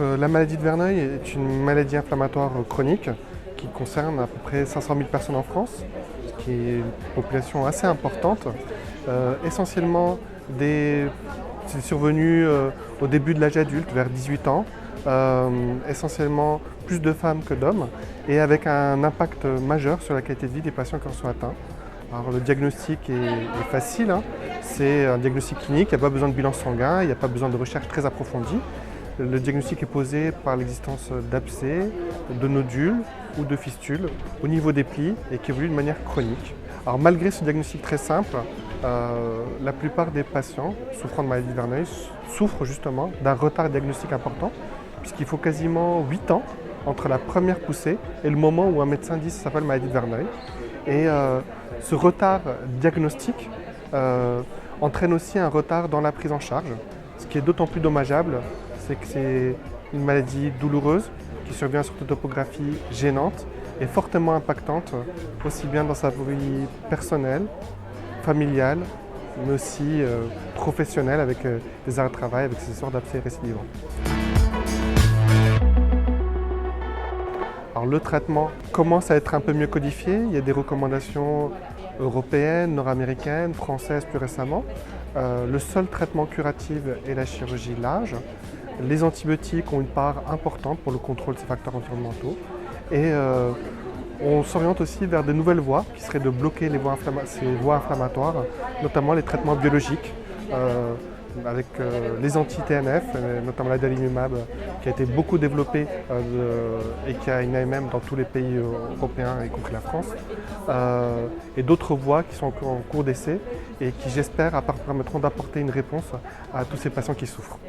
La maladie de Verneuil est une maladie inflammatoire chronique qui concerne à peu près 500 000 personnes en France, ce qui est une population assez importante. Essentiellement, c'est survenu au début de l'âge adulte, vers 18 ans, essentiellement plus de femmes que d'hommes, et avec un impact majeur sur la qualité de vie des patients qui en sont atteints. Alors, le diagnostic est facile, hein. C'est un diagnostic clinique, il n'y a pas besoin de bilan sanguin, il n'y a pas besoin de recherche très approfondie. Le diagnostic est posé par l'existence d'abcès, de nodules ou de fistules au niveau des plis et qui évoluent de manière chronique. Alors malgré ce diagnostic très simple, la plupart des patients souffrant de maladie de Verneuil souffrent justement d'un retard diagnostique important, puisqu'il faut quasiment 8 ans entre la première poussée et le moment où un médecin dit que ça s'appelle maladie de Verneuil. Et ce retard diagnostique entraîne aussi un retard dans la prise en charge, ce qui est d'autant plus dommageable, c'est que c'est une maladie douloureuse qui survient sur une topographie gênante et fortement impactante, aussi bien dans sa vie personnelle, familiale, mais aussi professionnelle avec des arrêts de travail, avec ces histoires d'abcès récidivants. Alors le traitement commence à être un peu mieux codifié, il y a des recommandations européennes, nord-américaines, françaises plus récemment. Le seul traitement curatif est la chirurgie large. Les antibiotiques ont une part importante pour le contrôle de ces facteurs environnementaux. Et on s'oriente aussi vers de nouvelles voies qui seraient de bloquer ces voies inflammatoires, notamment les traitements biologiques, avec les anti-TNF, notamment l'adalimumab, qui a été beaucoup développé et qui a une AMM dans tous les pays européens, y compris la France, et d'autres voies qui sont encore en cours d'essai et qui, j'espère, permettront d'apporter une réponse à tous ces patients qui souffrent.